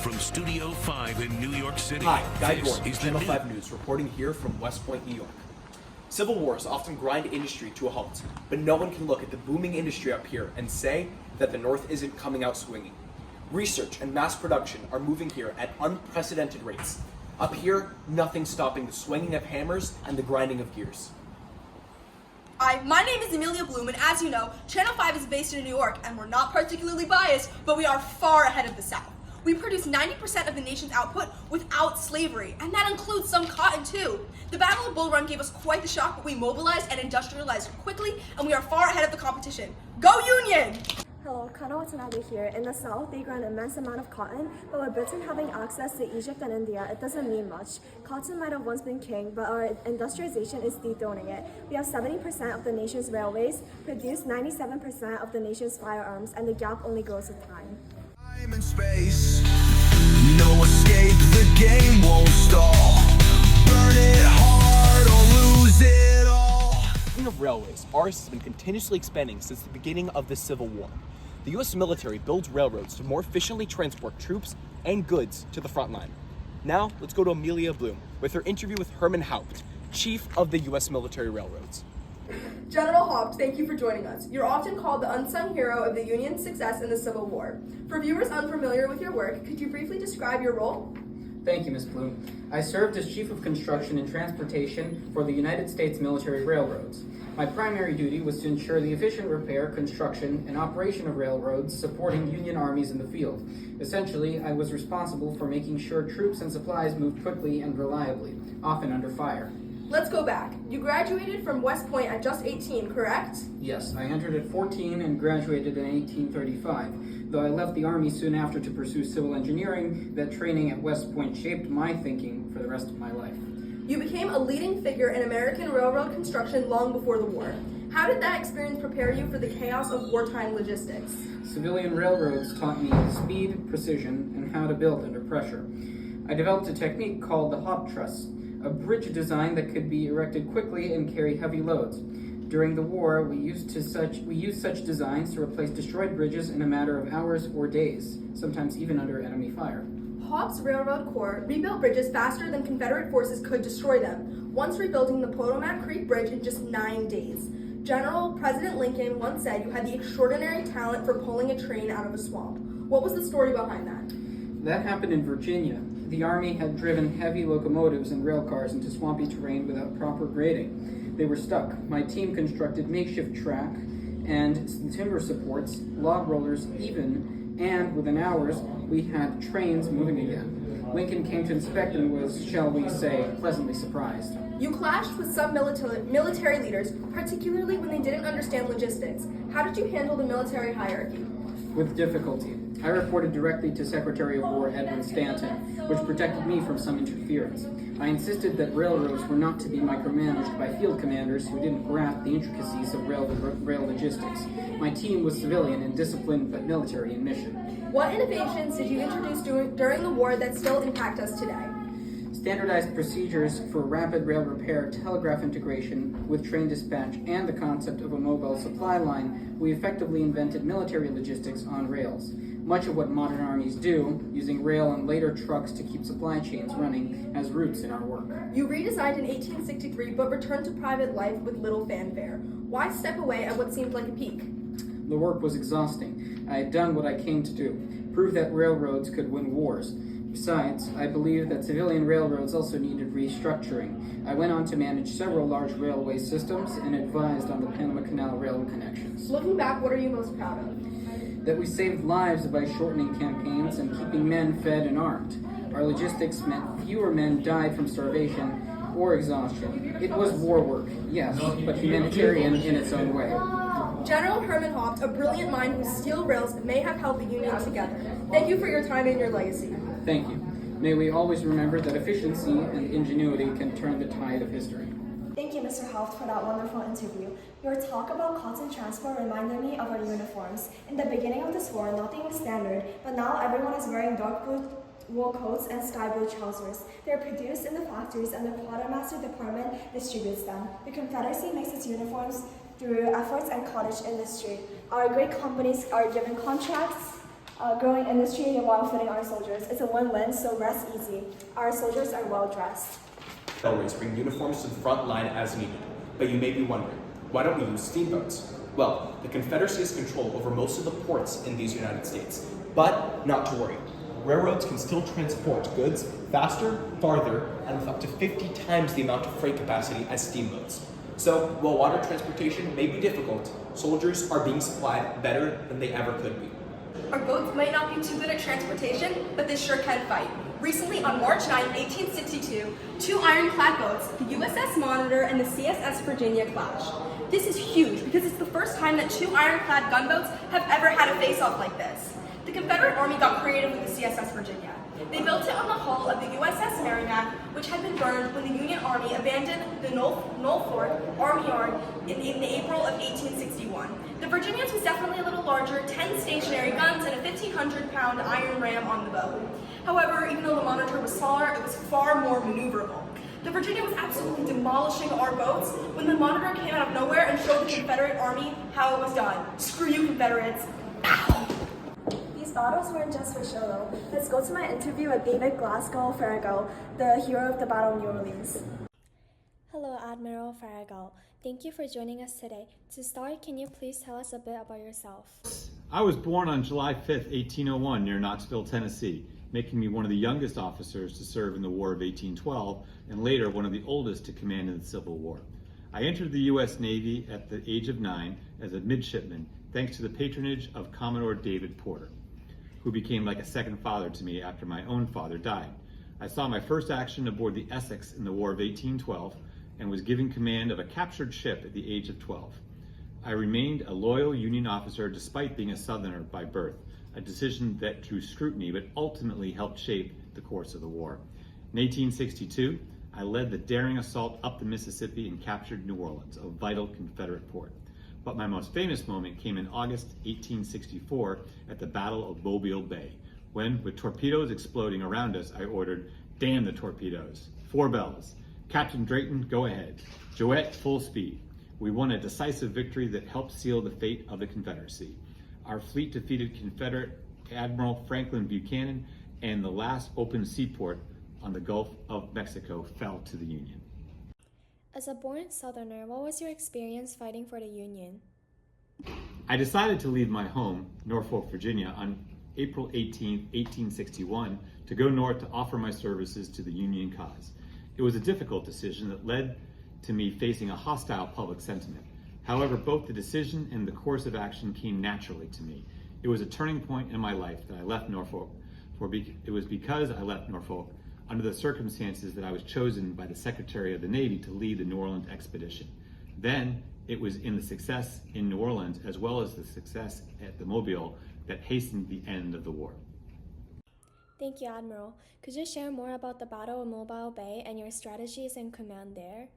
From Studio 5 in New York City, Hi, Guy this Gordon, is Channel the 5 News, reporting here from West Point, New York. Civil wars often grind industry to a halt, but no one can look at the booming industry up here and say that the North isn't coming out swinging. Research and mass production are moving here at unprecedented rates. Up here, nothing's stopping the swinging of hammers and the grinding of gears. Hi, my name is Amelia Bloom, and as you know, Channel 5 is based in New York, and we're not particularly biased, but we are far ahead of the South. We produce 90% of the nation's output without slavery, and that includes some cotton too. The Battle of Bull Run gave us quite the shock, but we mobilized and industrialized quickly, and we are far ahead of the competition. Go Union! Hello, Kana Watanabe here. In the South, they grow an immense amount of cotton, but with Britain having access to Egypt and India, it doesn't mean much. Cotton might have once been king, but our industrialization is dethroning it. We have 70% of the nation's railways, produce 97% of the nation's firearms, and the gap only grows with time. Time and space, no escape, the game won't stall. Burn it hard or lose it all. Speaking of railways, ours has been continuously expanding since the beginning of the Civil War. The U.S. military builds railroads to more efficiently transport troops and goods to the front line. Now, let's go to Amelia Bloom with her interview with Herman Haupt, Chief of the U.S. Military Railroads. General Haupt, thank you for joining us. You're often called the unsung hero of the Union's success in the Civil War. For viewers unfamiliar with your work, could you briefly describe your role? Thank you, Ms. Bloom. I served as Chief of Construction and Transportation for the United States Military Railroads. My primary duty was to ensure the efficient repair, construction, and operation of railroads supporting Union armies in the field. Essentially, I was responsible for making sure troops and supplies moved quickly and reliably, often under fire. Let's go back. You graduated from West Point at just 18, correct? Yes, I entered at 14 and graduated in 1835. Though I left the Army soon after to pursue civil engineering, that training at West Point shaped my thinking for the rest of my life. You became a leading figure in American railroad construction long before the war. How did that experience prepare you for the chaos of wartime logistics? Civilian railroads taught me speed, precision, and how to build under pressure. I developed a technique called the hop truss, a bridge design that could be erected quickly and carry heavy loads. During the war, we used such designs to replace destroyed bridges in a matter of hours or days, sometimes even under enemy fire. Haupt's Railroad Corps rebuilt bridges faster than Confederate forces could destroy them, once rebuilding the Potomac Creek Bridge in just 9 days. President Lincoln once said you had the extraordinary talent for pulling a train out of a swamp. What was the story behind that? That happened in Virginia. The Army had driven heavy locomotives and rail cars into swampy terrain without proper grading. They were stuck. My team constructed makeshift track and timber supports, log rollers and within hours, we had trains moving again. Lincoln came to inspect and was, shall we say, pleasantly surprised. You clashed with some military leaders, particularly when they didn't understand logistics. How did you handle the military hierarchy? With difficulty. I reported directly to Secretary of War Edwin Stanton, which protected me from some interference. I insisted that railroads were not to be micromanaged by field commanders who didn't grasp the intricacies of rail logistics. My team was civilian and disciplined but military in mission. What innovations did you introduce during the war that still impact us today? Standardized procedures for rapid rail repair, telegraph integration with train dispatch, and the concept of a mobile supply line, we effectively invented military logistics on rails. Much of what modern armies do, using rail and later trucks to keep supply chains running, has roots in our work. You redesigned in 1863 but returned to private life with little fanfare. Why step away at what seemed like a peak? The work was exhausting. I had done what I came to do, prove that railroads could win wars. Besides, I believed that civilian railroads also needed restructuring. I went on to manage several large railway systems and advised on the Panama Canal railway connections. Looking back, what are you most proud of? That we saved lives by shortening campaigns and keeping men fed and armed. Our logistics meant fewer men died from starvation or exhaustion. It was war work, yes, but humanitarian in its own way. General Herman Haupt, a brilliant mind whose steel rails may have held the Union together. Thank you for your time and your legacy. Thank you. May we always remember that efficiency and ingenuity can turn the tide of history. Thank you, Mr. Haupt, for that wonderful interview. Your talk about cotton transport reminded me of our uniforms. In the beginning of this war, nothing was standard, but now everyone is wearing dark blue wool coats and sky blue trousers. They are produced in the factories and the quartermaster department distributes them. The Confederacy makes its uniforms through efforts and cottage industry. Our great companies are given contracts growing industry while fitting our soldiers. It's a win-win, so rest easy. Our soldiers are well dressed. Railways bring uniforms to the front line as needed. But you may be wondering, why don't we use steamboats? Well, the Confederacy has control over most of the ports in these United States. But not to worry. Railroads can still transport goods faster, farther, and with up to 50 times the amount of freight capacity as steamboats. So, while water transportation may be difficult, soldiers are being supplied better than they ever could be. Our boats might not be too good at transportation, but they sure can fight. Recently, on March 9, 1862, two ironclad boats, the USS Monitor and the CSS Virginia, clashed. This is huge because it's the first time that two ironclad gunboats have ever had a face-off like this. The Confederate Army got creative with the CSS Virginia. They built it on the hull of the USS Merrimack, which had been burned when the Union Army abandoned the Norfolk Army Yard in April of 1861. The Virginia's was definitely a little larger, 10 stationary guns and a 1,500-pound iron ram on the boat. However, even though the Monitor was smaller, it was far more maneuverable. The Virginia was absolutely demolishing our boats when the Monitor came out of nowhere and showed the Confederate Army how it was done. Screw you, Confederates. Ow! These battles weren't just for show though. Let's go to my interview with David Glasgow Farragut, the hero of the Battle of New Orleans. Hello, Admiral Farragut. Thank you for joining us today. To start, can you please tell us a bit about yourself? I was born on July 5th, 1801 near Knoxville, Tennessee, making me one of the youngest officers to serve in the War of 1812 and later one of the oldest to command in the Civil War. I entered the U.S. Navy at the age of 9 as a midshipman thanks to the patronage of Commodore David Porter, who became like a second father to me after my own father died. I saw my first action aboard the Essex in the War of 1812 and was given command of a captured ship at the age of 12. I remained a loyal Union officer despite being a Southerner by birth, a decision that drew scrutiny but ultimately helped shape the course of the war. In 1862, I led the daring assault up the Mississippi and captured New Orleans, a vital Confederate port. But my most famous moment came in August 1864 at the Battle of Mobile Bay, when, with torpedoes exploding around us, I ordered, "Damn the torpedoes. 4 bells. Captain Drayton, go ahead. Jouett, full speed." We won a decisive victory that helped seal the fate of the Confederacy. Our fleet defeated Confederate Admiral Franklin Buchanan, and the last open seaport on the Gulf of Mexico fell to the Union. As a born Southerner, what was your experience fighting for the Union? I decided to leave my home, Norfolk, Virginia, on April 18, 1861, to go north to offer my services to the Union cause. It was a difficult decision that led to me facing a hostile public sentiment. However, both the decision and the course of action came naturally to me. It was a turning point in my life that I left Norfolk. It was because I left Norfolk under the circumstances that I was chosen by the Secretary of the Navy to lead the New Orleans expedition. Then, it was in the success in New Orleans as well as the success at the Mobile that hastened the end of the war. Thank you, Admiral. Could you share more about the Battle of Mobile Bay and your strategies and command there?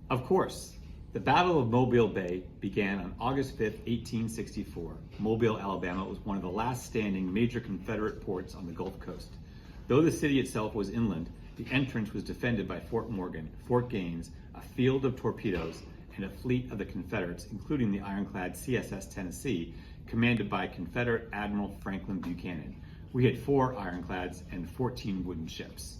Of course. The Battle of Mobile Bay began on August 5, 1864. Mobile, Alabama was one of the last standing major Confederate ports on the Gulf Coast. Though the city itself was inland, the entrance was defended by Fort Morgan, Fort Gaines, a field of torpedoes, and a fleet of the Confederates, including the ironclad CSS Tennessee, commanded by Confederate Admiral Franklin Buchanan. We had 4 ironclads and 14 wooden ships.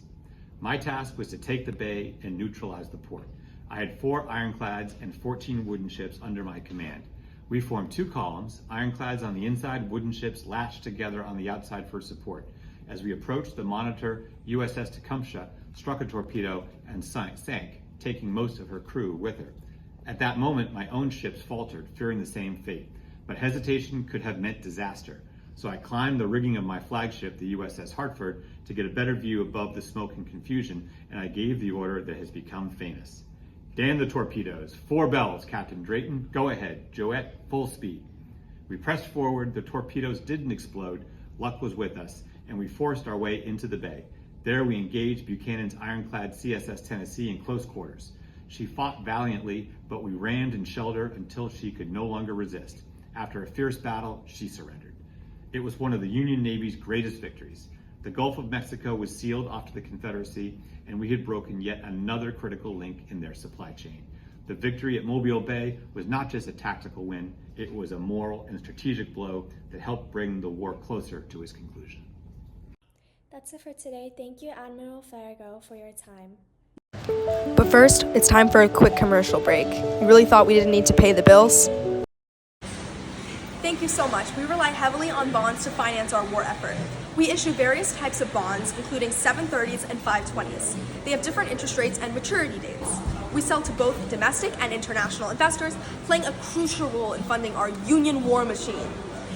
My task was to take the bay and neutralize the port. I had 4 ironclads and 14 wooden ships under my command. We formed 2 columns, ironclads on the inside, wooden ships latched together on the outside for support. As we approached, the Monitor USS Tecumseh struck a torpedo and sank, taking most of her crew with her. At that moment, my own ships faltered, fearing the same fate. But hesitation could have meant disaster. So I climbed the rigging of my flagship, the USS Hartford, to get a better view above the smoke and confusion, and I gave the order that has become famous. "Damn the torpedoes. 4 bells, Captain Drayton. Go ahead. Jouett, full speed." We pressed forward. The torpedoes didn't explode. Luck was with us, and we forced our way into the bay. There we engaged Buchanan's ironclad CSS Tennessee in close quarters. She fought valiantly, but we rammed and shelled her until she could no longer resist. After a fierce battle, she surrendered. It was one of the Union Navy's greatest victories. The Gulf of Mexico was sealed off to the Confederacy, and we had broken yet another critical link in their supply chain. The victory at Mobile Bay was not just a tactical win, It was a moral and strategic blow that helped bring the war closer to its conclusion. That's it for today. Thank you, Admiral Farragut, for your time. But first, it's time for a quick commercial break. You really thought we didn't need to pay the bills? Thank you so much. We rely heavily on bonds to finance our war effort. We issue various types of bonds, including 730s and 520s. They have different interest rates and maturity dates. We sell to both domestic and international investors, playing a crucial role in funding our Union war machine.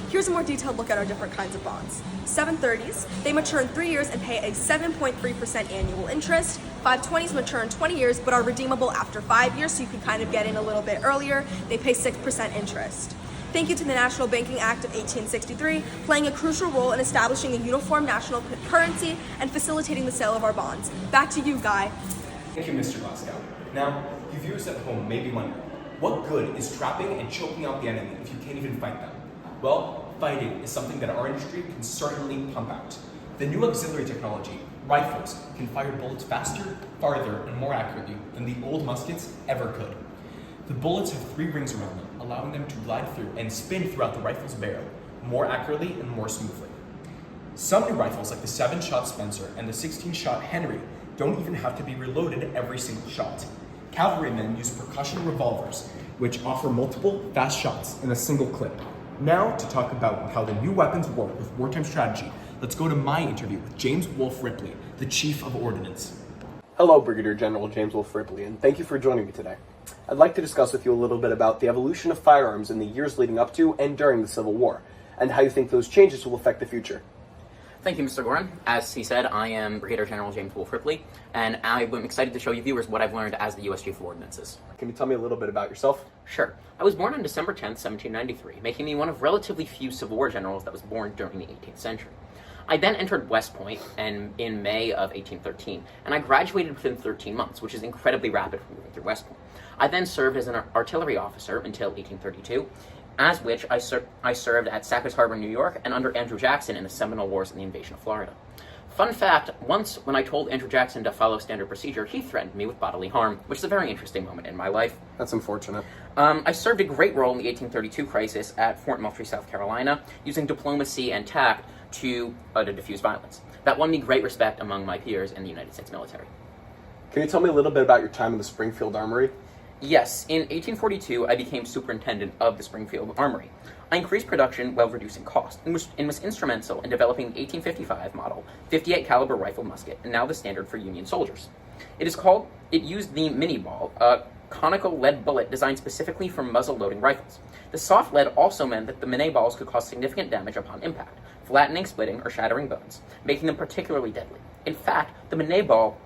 Here's a more detailed look at our different kinds of bonds. 730s, they mature in 3 years and pay a 7.3% annual interest. 520s mature in 20 years but are redeemable after 5 years, so you can kind of get in a little bit earlier. They pay 6% interest. Thank you to the National Banking Act of 1863, playing a crucial role in establishing a uniform national currency and facilitating the sale of our bonds. Back to you, Guy. Thank you, Mr. Glasgow. Now, you viewers at home may be wondering, what good is trapping and choking out the enemy if you can't even fight them? Well, fighting is something that our industry can certainly pump out. The new auxiliary technology, rifles, can fire bullets faster, farther, and more accurately than the old muskets ever could. The bullets have 3 rings around them, allowing them to glide through and spin throughout the rifle's barrel more accurately and more smoothly. Some new rifles, like the 7-shot Spencer and the 16-shot Henry, don't even have to be reloaded every single shot. Cavalrymen use percussion revolvers, which offer multiple fast shots in a single clip. Now, to talk about how the new weapons work with wartime strategy, let's go to my interview with James Wolfe Ripley, the Chief of Ordnance. Hello, Brigadier General James Wolfe Ripley, and thank you for joining me today. I'd like to discuss with you a little bit about the evolution of firearms in the years leading up to and during the Civil War, and how you think those changes will affect the future. Thank you, Mr. Gorin. As he said, I am Brigadier General James Wolfe Ripley, and I'm excited to show you viewers what I've learned as the U.S. Chief of Ordnance. Can you tell me a little bit about yourself? Sure. I was born on December 10th, 1793, making me one of relatively few Civil War generals that was born during the 18th century. I then entered West Point in May of 1813, and I graduated within 13 months, which is incredibly rapid for moving through West Point. I then served as an artillery officer until 1832, as which I served at Sackett's Harbor, New York, and under Andrew Jackson in the Seminole Wars and the invasion of Florida. Fun fact, once when I told Andrew Jackson to follow standard procedure, he threatened me with bodily harm, which is a very interesting moment in my life. That's unfortunate. I served a great role in the 1832 crisis at Fort Moultrie, South Carolina, using diplomacy and tact to diffuse violence. That won me great respect among my peers in the United States military. Can you tell me a little bit about your time in the Springfield Armory? Yes, in 1842, I became superintendent of the Springfield Armory. I increased production while reducing cost, and was instrumental in developing the 1855 model 58 caliber rifle musket, and now the standard for Union soldiers. It used the mini ball, a conical lead bullet designed specifically for muzzle loading rifles. The soft lead also meant that the mini balls could cause significant damage upon impact, flattening, splitting, or shattering bones, making them particularly deadly. In fact, the mini ball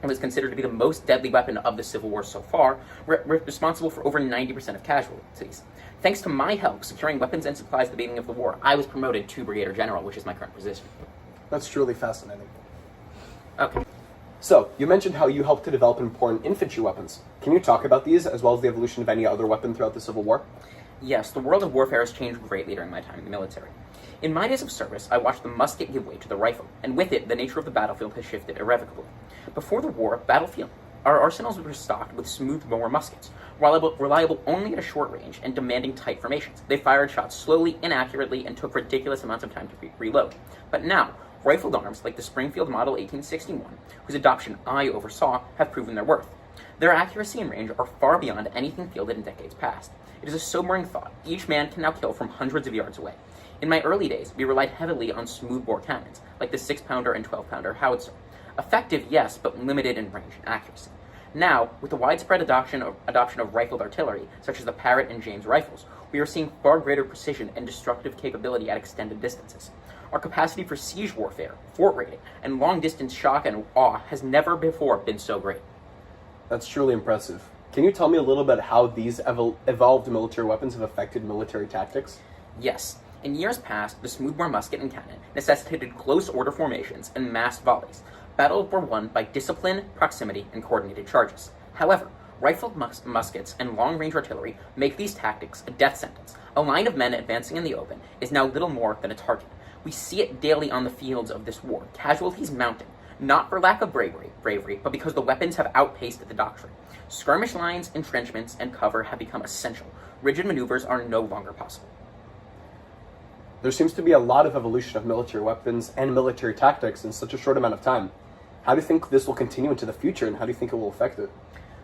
was considered to be the most deadly weapon of the Civil War so far, responsible for over 90% of casualties. Thanks to my help securing weapons and supplies at the beginning of the war, I was promoted to Brigadier General, which is my current position. That's truly fascinating. Okay. So, you mentioned how you helped to develop important infantry weapons. Can you talk about these, as well as the evolution of any other weapon throughout the Civil War? Yes, the world of warfare has changed greatly during my time in the military. In my days of service, I watched the musket give way to the rifle, and with it, the nature of the battlefield has shifted irrevocably. Before the war, our arsenals were stocked with smooth-bore muskets, reliable only at a short range and demanding tight formations. They fired shots slowly, inaccurately, and took ridiculous amounts of time to reload. But now, rifled arms like the Springfield Model 1861, whose adoption I oversaw, have proven their worth. Their accuracy and range are far beyond anything fielded in decades past. It is a sobering thought. Each man can now kill from hundreds of yards away. In my early days, we relied heavily on smooth-bore cannons, like the 6-pounder and 12-pounder howitzer. Effective, yes, but limited in range and accuracy. Now, with the widespread adoption of rifled artillery, such as the Parrott and James rifles, we are seeing far greater precision and destructive capability at extended distances. Our capacity for siege warfare, fort raiding, and long-distance shock and awe has never before been so great. That's truly impressive. Can you tell me a little bit how these evolved military weapons have affected military tactics? Yes. In years past, the smoothbore musket and cannon necessitated close order formations and massed volleys. Battles were won by discipline, proximity, and coordinated charges. However, rifled muskets and long-range artillery make these tactics a death sentence. A line of men advancing in the open is now little more than a target. We see it daily on the fields of this war, casualties mounting. Not for lack of bravery, but because the weapons have outpaced the doctrine. Skirmish lines, entrenchments, and cover have become essential. Rigid maneuvers are no longer possible. There seems to be a lot of evolution of military weapons and military tactics in such a short amount of time. How do you think this will continue into the future, and how do you think it will affect it?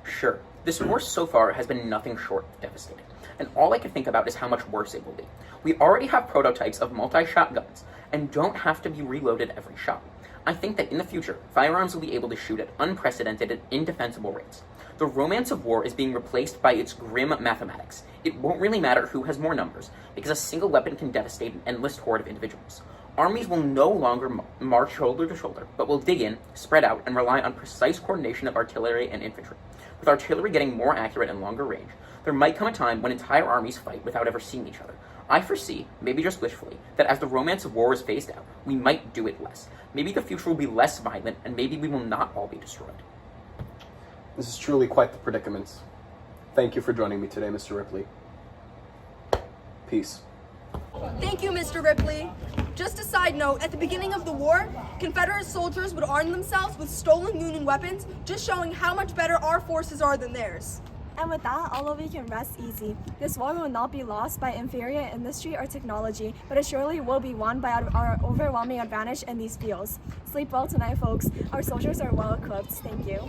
Sure, this war so far has been nothing short of devastating, and all I can think about is how much worse it will be. We already have prototypes of multi-shot guns, and don't have to be reloaded every shot. I think that in the future, firearms will be able to shoot at unprecedented and indefensible rates. The romance of war is being replaced by its grim mathematics. It won't really matter who has more numbers, because a single weapon can devastate an endless horde of individuals. Armies will no longer march shoulder to shoulder, but will dig in, spread out, and rely on precise coordination of artillery and infantry. With artillery getting more accurate and longer range, there might come a time when entire armies fight without ever seeing each other. I foresee, maybe just wishfully, that as the romance of war is phased out, we might do it less. Maybe the future will be less violent, and maybe we will not all be destroyed. This is truly quite the predicament. Thank you for joining me today, Mr. Ripley. Peace. Thank you, Mr. Ripley. Just a side note, at the beginning of the war, Confederate soldiers would arm themselves with stolen Union weapons, just showing how much better our forces are than theirs. And with that, all of you can rest easy. This war will not be lost by inferior industry or technology, but it surely will be won by our overwhelming advantage in these fields. Sleep well tonight, folks. Our soldiers are well equipped. Thank you.